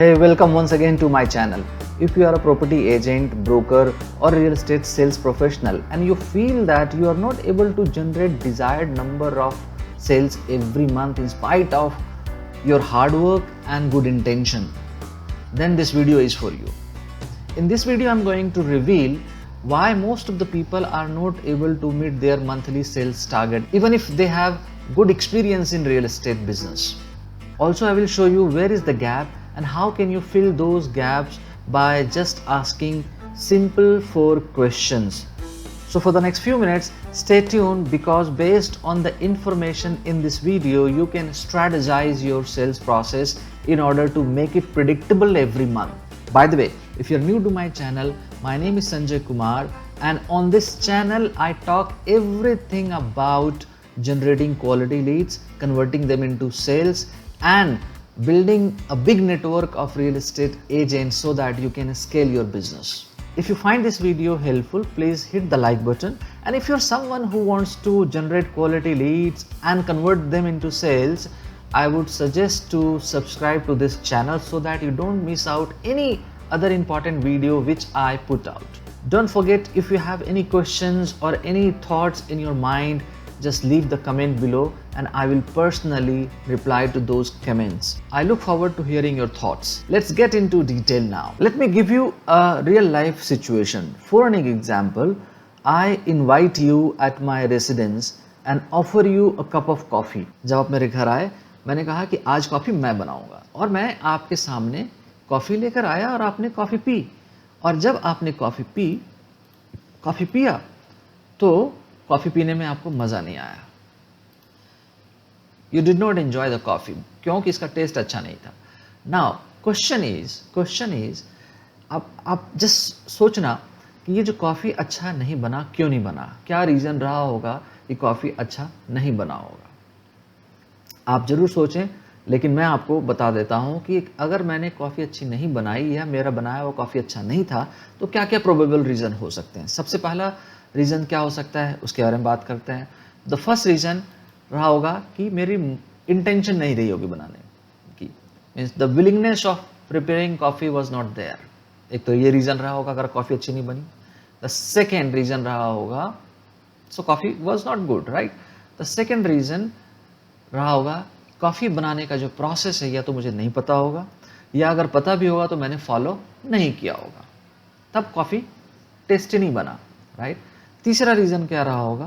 Hey, welcome once again to my channel. If you are a property agent, broker or real estate sales professional and you feel that you are not able to generate desired number of sales every month in spite of your hard work and good intention, then this video is for you. In this video, I'm going to reveal why most of the people are not able to meet their monthly sales target even if they have good experience in real estate business. Also, I will show you where is the gap and how can you fill those gaps by just asking simple 4 questions. So for the next few minutes, stay tuned because based on the information in this video, you can strategize your sales process in order to make it predictable every month. By the way, if you're new to my channel, my name is Sanjay Kumar and on this channel, I talk everything about generating quality leads, converting them into sales and building a big network of real estate agents so that you can scale your business. If you find this video helpful, please hit the like button. And if you're someone who wants to generate quality leads and convert them into sales, I would suggest to subscribe to this channel so that you don't miss out any other important video which I put out. Don't forget, if you have any questions or any thoughts in your mind, just leave the comment below and I will personally reply to those comments. I look forward to hearing your thoughts. Let's get into detail now. Let me give you a real life situation. For an example, I invite you at my residence and offer you a cup of coffee. जब आप मेरे घर आए, मैंने कहा कि आज coffee मैं बनाऊंगा और मैं आपके सामने कॉफ़ी लेकर आया और आपने कॉफ़ी पी और जब आपने कॉफ़ी पिया तो कॉफ़ी पीने में आपको मज़ा नहीं आया. You did not enjoy the coffee क्योंकि इसका टेस्ट अच्छा नहीं था. Now question is आप जस्ट सोचना कि ये जो कॉफ़ी अच्छा नहीं बना क्यों नहीं बना, क्या रीज़न रहा होगा कि कॉफ़ी अच्छा नहीं बना होगा. आप ज़रूर सोचें, लेकिन मैं आपको बता देता हूँ कि अगर मैंने कॉफ़ी अच्छी नहीं बनाई या मेरा बनाया हुआ कॉफ़ी अच्छा नहीं था तो क्या क्या प्रोबेबल रीज़न हो सकते हैं. सबसे पहला रीज़न क्या हो सकता है उसके बारे में बात करते हैं. द फर्स्ट रीज़न रहा होगा कि मेरी इंटेंशन नहीं रही होगी बनाने की, means the willingness of preparing coffee was not there. एक तो ये रीज़न रहा होगा अगर कॉफ़ी अच्छी नहीं बनी. द सेकेंड रीज़न रहा होगा so coffee was not good, right. The second reason रहा होगा कॉफ़ी बनाने का जो प्रोसेस है या तो मुझे नहीं पता होगा या अगर पता भी होगा तो मैंने फॉलो नहीं किया होगा, तब कॉफ़ी टेस्टी नहीं बना, राइट. तीसरा रीज़न क्या रहा होगा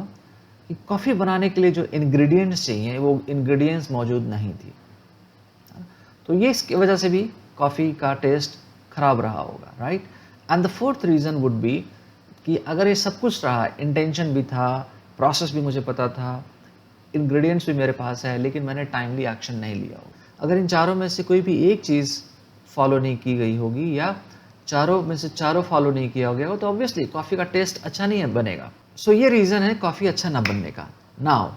कि कॉफ़ी बनाने के लिए जो इंग्रेडिएंट्स चाहिए वो इंग्रेडिएंट्स मौजूद नहीं थी, तो ये इसकी वजह से भी कॉफ़ी का टेस्ट खराब रहा होगा, right. And the fourth reason would be कि अगर ये सब कुछ रहा, इंटेंशन भी था, प्रोसेस भी मुझे पता था, इंग्रेडिएंट्स भी मेरे पास है, लेकिन मैंने टाइमली एक्शन नहीं लिया होगा. अगर इन चारों में से कोई भी एक चीज़ फॉलो नहीं की गई होगी या चारों में से चारों फॉलो नहीं किया होगा तो ऑब्वियसली कॉफ़ी का टेस्ट अच्छा नहीं बनेगा. सो ये रीज़न है कॉफ़ी अच्छा ना बनने का. नाउ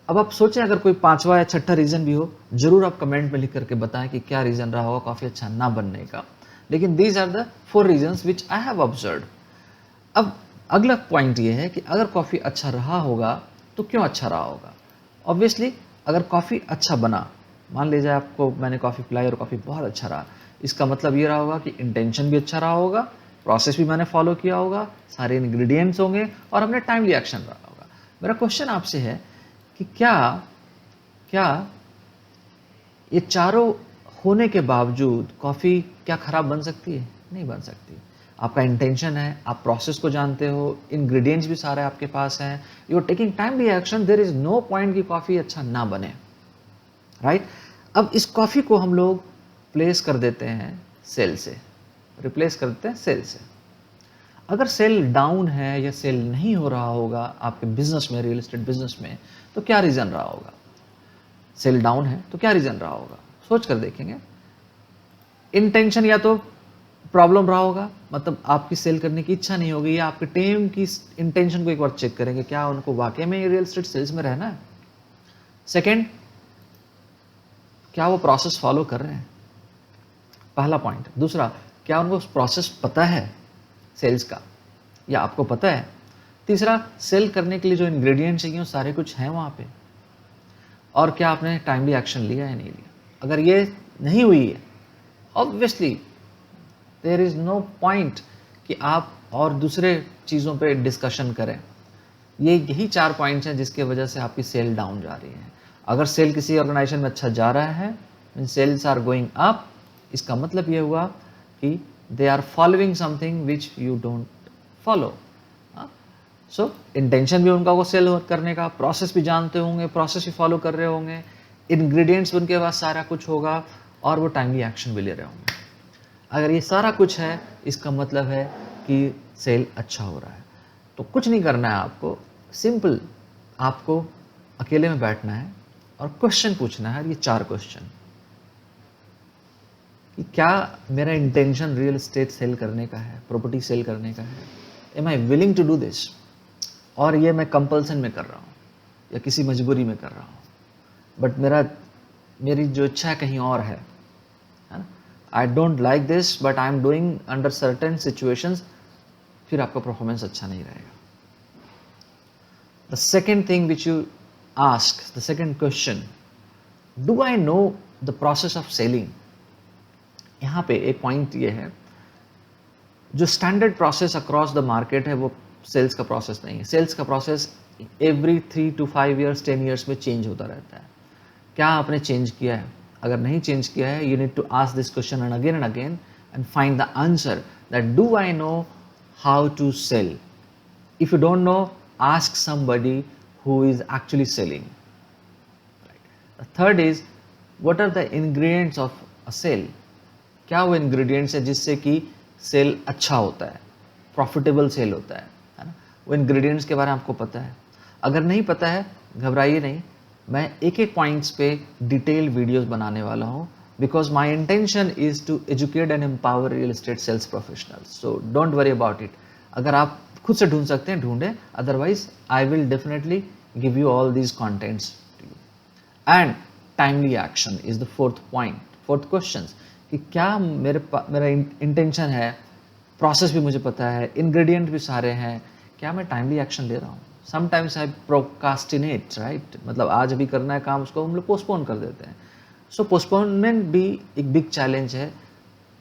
अब आप सोचें अगर कोई पांचवा या छठा रीज़न भी हो, ज़रूर आप कमेंट में लिख करके बताएं कि क्या रीज़न रहा होगा कॉफ़ी अच्छा ना बनने का. लेकिन these are the 4 reasons which I have observed. अब अगला पॉइंट ये है कि अगर कॉफ़ी अच्छा रहा होगा तो क्यों अच्छा रहा होगा. ऑब्वियसली अगर कॉफ़ी अच्छा बना, मान लीजिए आपको मैंने कॉफ़ी पिलाई और कॉफ़ी बहुत अच्छा रहा, इसका मतलब ये रहा होगा कि इंटेंशन भी अच्छा रहा होगा, प्रोसेस भी मैंने फॉलो किया होगा, सारे इंग्रेडिएंट्स होंगे और हमने टाइमली एक्शन रहा होगा. मेरा क्वेश्चन आपसे है कि क्या ये चारों होने के बावजूद कॉफ़ी क्या ख़राब बन सकती है? नहीं बन सकती. आपका इंटेंशन है, आप प्रोसेस को जानते हो, इंग्रेडिएंट्स भी सारे आपके पास हैं, you are taking timely action, there is no point कि कॉफ़ी अच्छा ना बने, राइट. अब इस कॉफ़ी को हम लोग प्लेस कर देते हैं सेल से, रिप्लेस कर देते हैं सेल से. अगर सेल डाउन है या सेल नहीं हो रहा होगा आपके बिजनेस में, रियल एस्टेट बिजनेस में, तो क्या रीज़न रहा होगा. सेल डाउन है तो क्या रीज़न रहा होगा, सोच कर देखेंगे. इंटेंशन या तो प्रॉब्लम रहा होगा, मतलब आपकी सेल करने की इच्छा नहीं होगी या आपके टीम की इंटेंशन को एक बार चेक करेंगे क्या उनको वाकई में रियल एस्टेट सेल्स में रहना है. सेकेंड, क्या वो प्रोसेस फॉलो कर रहे हैं, पहला पॉइंट. दूसरा, क्या उनको प्रोसेस पता है सेल्स का या आपको पता है. तीसरा, सेल करने के लिए जो इंग्रेडिएंट्स चाहिए वो सारे कुछ हैं वहाँ पे और क्या आपने टाइमली एक्शन लिया या नहीं लिया. अगर ये नहीं हुई है obviously there is no point कि आप और दूसरे चीज़ों पे डिस्कशन करें। यही 4 पॉइंट्स हैं जिसकी वजह से आपकी सेल डाउन जा रही है। अगर सेल किसी ऑर्गेनाइजेशन में अच्छा जा रहा है, mean sales are going up, इसका मतलब ये हुआ कि they are following something which you don't follow. So intention भी उनका वो सेल करने का, प्रोसेस भी जानते होंगे, प्रोसेस भी फॉलो कर रहे होंगे, इंग्रेडिएंट्स भी उनके पास सारा कुछ होगा और वो टाइमली एक्शन भी ले रहे होंगे। अगर ये सारा कुछ है, इसका मतलब है कि सेल अच्छा हो रहा है। तो कुछ नहीं करना है आपको, सिंपल आपको अकेले में बैठना है और क्वेश्चन पूछना है, ये 4 क्वेश्चन कि क्या मेरा इंटेंशन रियल एस्टेट सेल करने का है, प्रॉपर्टी सेल करने का है, am I willing to do this, और ये मैं कंपल्सन में कर रहा हूँ या किसी मजबूरी में कर रहा हूँ, बट मेरी जो इच्छा है कहीं और है ना, I don't like this but I am doing under certain situations, फिर आपका परफॉर्मेंस अच्छा नहीं रहेगा। The second thing which you ask, the second question, do I know the process of selling. यहाँ पे एक पॉइंट ये है, जो standard process across the market है वो सेल्स का प्रोसेस नहीं है। सेल्स का process every 3 to 5 years 10 years में चेंज होता रहता है। क्या आपने चेंज किया है? अगर नहीं चेंज किया है, you need to ask this question and again and find the answer that do I know how to sell. If you don't know, ask somebody who is actually selling. Right. The third is, what are the ingredients of a sale? क्या वो ingredients है जिससे कि cell अच्छा होता है, profitable cell होता है ना? वो ingredients के बारे में आपको पता है? अगर नहीं पता है, घबराइए नहीं, मैं एक एक पॉइंट्स पे डिटेल वीडियोस बनाने वाला हूँ, because my intention is to educate and empower real estate sales professionals. So don't worry about it. अगर आप खुद से ढूंढ सकते हैं ढूंढें, otherwise I will definitely give you all these contents to you. And timely action is the fourth point, fourth questions, कि क्या मेरा इंटेंशन है, प्रोसेस भी मुझे पता है, इंग्रेडिएंट भी सारे हैं, क्या मैं टाइमली एक्शन ले रहा हूँ? समटाइम्स आई प्रोकास्टिनेट, राइट, मतलब आज अभी करना है काम, उसको हम लोग पोस्टपोन कर देते हैं। सो पोस्टपोनमेंट भी एक बिग चैलेंज है,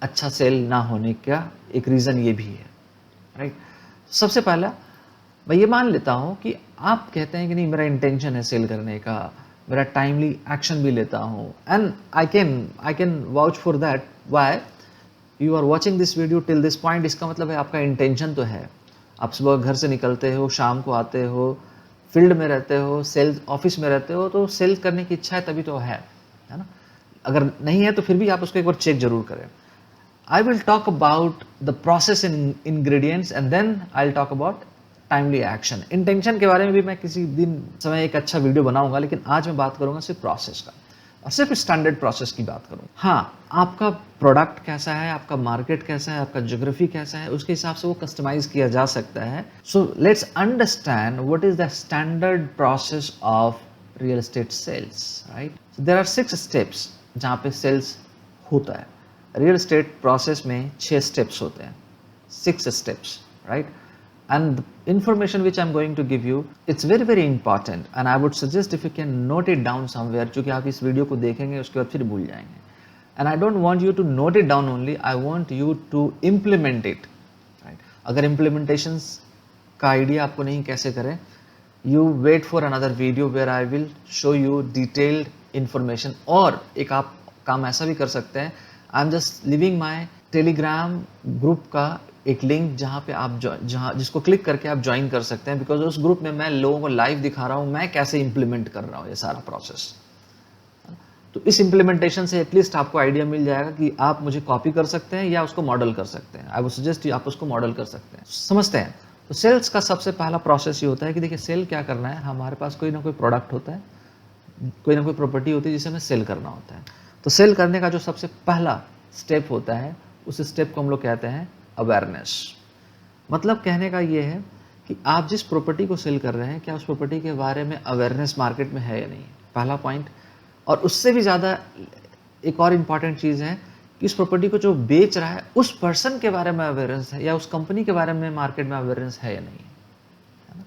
अच्छा सेल ना होने का एक रीज़न ये भी है, राइट। सबसे पहला मैं ये मान लेता हूँ कि आप कहते हैं कि नहीं, मेरा इंटेंशन है सेल करने का, मेरा टाइमली एक्शन भी लेता हूँ, and I can vouch for that. Why you are watching this video till this point, इसका मतलब है आपका इंटेंशन तो है। आप सुबह घर से निकलते हो, शाम को आते हो, फील्ड में रहते हो, सेल्स ऑफिस में रहते हो, तो सेल करने की इच्छा है तभी तो है ना। अगर नहीं है तो फिर भी आप उसको एक बार चेक जरूर करें। I will talk about the process in ingredients and then I will talk about timely action. Intention के बारे में भी मैं किसी दिन समय एक अच्छा वीडियो बनाऊंगा, लेकिन आज मैं बात करूंगा सिर्फ प्रोसेस का, और सिर्फ स्टैंडर्ड प्रोसेस की बात करूंगा। हाँ, आपका प्रोडक्ट कैसा है, आपका मार्केट कैसा है, आपका ज्योग्राफी कैसा है, उसके हिसाब से वो कस्टमाइज किया जा सकता है। So let's understand what is the standard process of real estate sales, right. So there are 6 steps जहाँ पे सेल्स होता है। रियल एस्टेट प्रोसेस में 6 स्टेप्स होते हैं, 6 steps, right. And the information which I'm going to give you, it's very very important and I would suggest if you can note it down somewhere, क्योंकि आप इस video को देखेंगे उसके बाद फिर भूल जाएंगे। And I don't want you to note it down only, I want you to implement it, right? अगर implementations का idea आपको नहीं कैसे करें, you wait for another video where I will show you detailed information। और एक आप काम ऐसा भी कर सकते हैं, I'm just leaving my Telegram group का एक लिंक जहाँ पे आप जिसको क्लिक करके आप ज्वाइन कर सकते हैं, बिकॉज उस ग्रुप में मैं लोगों को लाइव दिखा रहा हूँ मैं कैसे इंप्लीमेंट कर रहा हूँ ये सारा प्रोसेस। तो इस इंप्लीमेंटेशन से एटलीस्ट आपको आइडिया मिल जाएगा कि आप मुझे कॉपी कर सकते हैं या उसको मॉडल कर सकते हैं। आई वुड सजेस्ट आप उसको मॉडल कर सकते हैं। समझते हैं। तो सेल्स का सबसे पहला प्रोसेस ये होता है कि देखिए सेल क्या करना है, हमारे पास कोई ना कोई प्रोडक्ट होता है, कोई ना कोई प्रॉपर्टी होती है जिसे हमें सेल करना होता है। तो सेल करने का जो सबसे पहला स्टेप होता है, उस स्टेप को हम लोग कहते हैं अवेयरनेस। मतलब कहने का ये है कि आप जिस प्रॉपर्टी को सेल कर रहे हैं, क्या उस प्रॉपर्टी के बारे में अवेयरनेस मार्केट में है या नहीं, पहला पॉइंट। और उससे भी ज़्यादा एक और इम्पॉर्टेंट चीज़ है कि उस प्रॉपर्टी को जो बेच रहा है उस पर्सन के बारे में अवेयरनेस है या उस कंपनी के बारे में मार्केट में अवेयरनेस है या नहीं, है ना।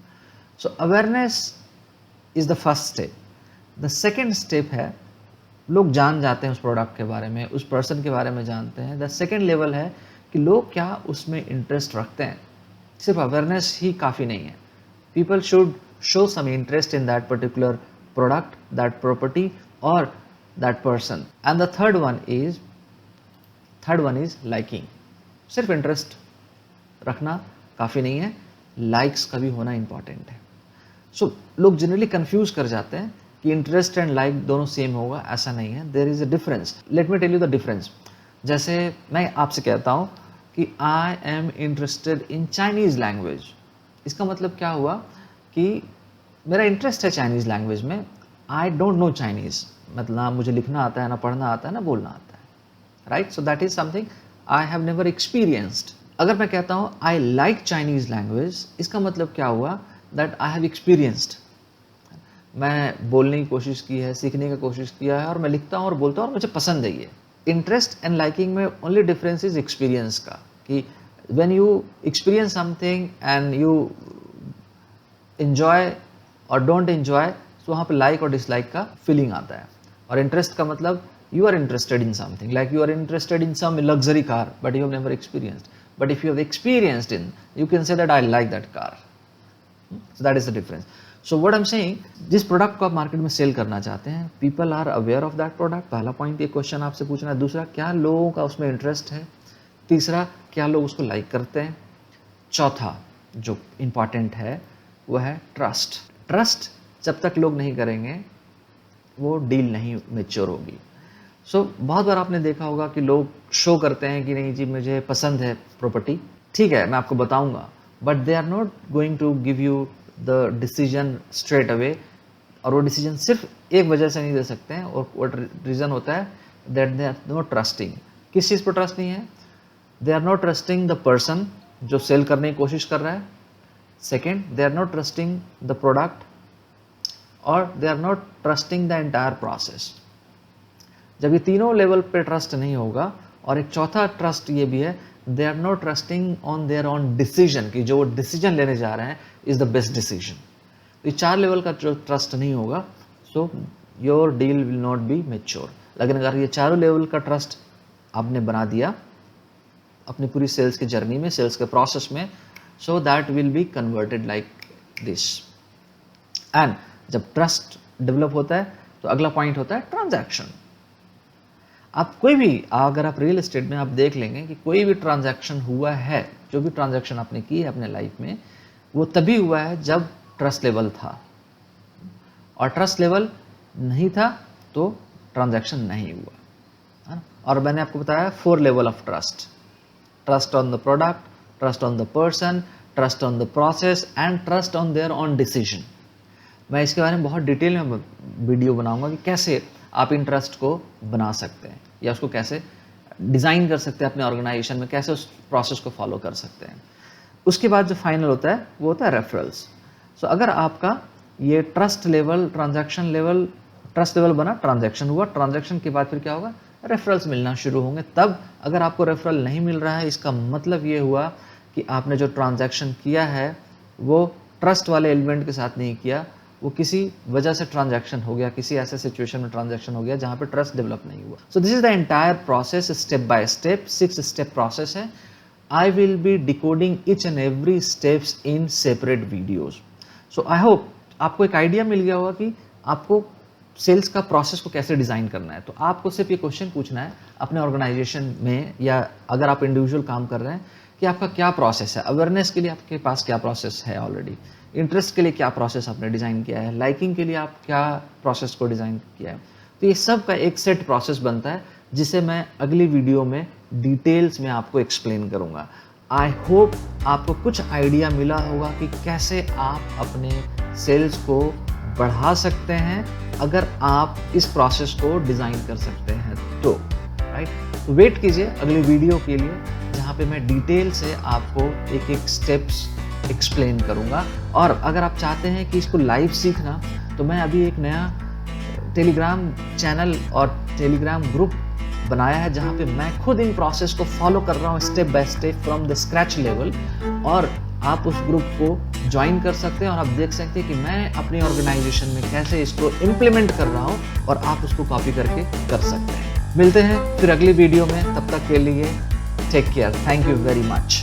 So awareness is the first step. The second step है लोग जान जाते हैं उस प्रोडक्ट के बारे में, उस पर्सन के बारे में जानते हैं। द सेकेंड लेवल है कि लोग क्या उसमें इंटरेस्ट रखते हैं। सिर्फ अवेयरनेस ही काफ़ी नहीं है, people should show some interest in that particular product, that property और that person. And the third one is liking. सिर्फ इंटरेस्ट रखना काफ़ी नहीं है, लाइक्स का भी होना इंपॉर्टेंट है। सो लोग जनरली कंफ्यूज कर जाते हैं कि इंटरेस्ट एंड लाइक दोनों सेम होगा, ऐसा नहीं है। There is a difference. Let me tell you the difference. जैसे मैं आपसे कहता हूँ कि I am interested in Chinese language, इसका मतलब क्या हुआ कि मेरा इंटरेस्ट है चाइनीज़ लैंग्वेज में। आई डोंट नो चाइनीज़, मतलब ना मुझे लिखना आता है, ना पढ़ना आता है, ना बोलना आता है, right. So that is something I have never experienced. अगर मैं कहता हूँ आई लाइक चाइनीज़ लैंग्वेज, इसका मतलब क्या हुआ दैट आई हैव एक्सपीरियंस्ड। मैं बोलने की कोशिश की है, सीखने की कोशिश किया है, और मैं लिखता हूँ और बोलता हूँ और मुझे पसंद है ये। इंटरेस्ट एंड लाइकिंग में ओनली डिफरेंस इज एक्सपीरियंस का, कि when you experience something and you enjoy और डोंट एंजॉय, तो वहाँ पे लाइक और डिसलाइक का फीलिंग आता है। और इंटरेस्ट का मतलब you are interested in something, like you are interested in some luxury car but you have never experienced, but if you have experienced in, you can say that I like that car. So that is the difference. So what I am saying, जिस product को आप market में sale करना चाहते हैं, people are aware of that product. पहला point ये question आपसे पूछना है। दूसरा, क्या लोगों का उसमें इंटरेस्ट है। तीसरा, क्या लोग उसको लाइक करते हैं। चौथा जो इम्पॉर्टेंट है वो है ट्रस्ट। ट्रस्ट जब तक लोग नहीं करेंगे वो डील नहीं मैच्योर होगी। सो बहुत बार आपने देखा होगा कि लोग शो करते हैं कि नहीं जी मुझे पसंद है प्रॉपर्टी, ठीक है मैं आपको बताऊंगा, but they are not going to give you the decision straight away. और वो डिसीजन सिर्फ एक वजह से नहीं दे सकते हैं, और वो रीज़न होता है that they are not trusting. किस चीज़ पर ट्रस्ट नहीं है? They are not trusting the person जो सेल करने की कोशिश कर रहा है। Second, they are not trusting the product, और they are not trusting the entire process. जब ये तीनों लेवल पे ट्रस्ट नहीं होगा, और एक चौथा ट्रस्ट ये भी है, they are not trusting on their own decision, कि जो वो डिसीजन लेने जा रहे हैं इज द बेस्ट डिसीजन। ये चार लेवल का जो ट्रस्ट नहीं होगा, so your deal will not be mature. लेकिन अगर ये चारों लेवल का ट्रस्ट आपने बना दिया अपनी पूरी सेल्स की जर्नी में, सेल्स के प्रोसेस में, so that will be converted like this. And जब ट्रस्ट डेवलप होता है तो अगला पॉइंट होता है ट्रांजैक्शन। आप कोई भी, अगर आप रियल एस्टेट में आप देख लेंगे कि कोई भी ट्रांजैक्शन हुआ है, जो भी ट्रांजैक्शन आपने की है अपने लाइफ में, वो तभी हुआ है जब ट्रस्ट लेवल था, और ट्रस्ट लेवल नहीं था तो ट्रांजैक्शन नहीं हुआ, है ना। और मैंने आपको बताया 4 level of trust. Trust on the product, trust on the person, trust on the process and trust on their own decision. मैं इसके बारे में बहुत डिटेल में वीडियो बनाऊंगा कि कैसे आप इन ट्रस्ट को बना सकते हैं, या उसको कैसे डिज़ाइन कर सकते हैं अपने ऑर्गेनाइजेशन में, कैसे उस प्रोसेस को फॉलो कर सकते हैं। उसके बाद जो फाइनल होता है वो होता है रेफरल्स। सो अगर आपका ये trust level, transaction level, trust level बना, ट्रांजैक्शन हुआ, ट्रांजैक्शन के बाद फिर क्या होगा, रेफरल्स मिलना शुरू होंगे। तब अगर आपको रेफरल नहीं मिल रहा है, इसका मतलब ये हुआ कि आपने जो ट्रांजैक्शन किया है वो ट्रस्ट वाले एलिमेंट के साथ नहीं किया, वो किसी वजह से ट्रांजैक्शन हो गया, किसी ऐसे सिचुएशन में ट्रांजैक्शन हो गया जहाँ पे ट्रस्ट डेवलप नहीं हुआ। So this is the entire process, step by step, 6 step process है। I will be decoding each and every steps in separate videos. So I hope आपको एक आइडिया मिल गया होगा कि आपको सेल्स का प्रोसेस को कैसे डिज़ाइन करना है। तो आपको सिर्फ ये क्वेश्चन पूछना है अपने ऑर्गेनाइजेशन में, या अगर आप इंडिविजुअल काम कर रहे हैं, कि आपका क्या प्रोसेस है। अवेयरनेस के लिए आपके पास क्या प्रोसेस है ऑलरेडी, इंटरेस्ट के लिए क्या प्रोसेस आपने डिज़ाइन किया है, लाइकिंग के लिए आप क्या प्रोसेस को डिज़ाइन किया है। तो ये सब का एक सेट प्रोसेस बनता है, जिसे मैं अगली वीडियो में डिटेल्स में आपको एक्सप्लेन करूँगा। आई होप आपको कुछ आइडिया मिला होगा कि कैसे आप अपने सेल्स को बढ़ा सकते हैं अगर आप इस प्रोसेस को डिज़ाइन कर सकते हैं तो, राइट। तो वेट कीजिए अगली वीडियो के लिए, जहाँ पे मैं डिटेल से आपको एक एक स्टेप्स एक्सप्लेन करूँगा। और अगर आप चाहते हैं कि इसको लाइव सीखना, तो मैं अभी एक नया टेलीग्राम चैनल और टेलीग्राम ग्रुप बनाया है, जहाँ पे मैं खुद इन प्रोसेस को फॉलो कर रहा हूँ step by step from the scratch level, और आप उस ग्रुप को ज्वाइन कर सकते हैं और आप देख सकते हैं कि मैं अपनी ऑर्गेनाइजेशन में कैसे इसको इम्प्लीमेंट कर रहा हूँ और आप उसको कॉपी करके कर सकते हैं। मिलते हैं फिर अगली वीडियो में, तब तक के लिए take care, thank you very much.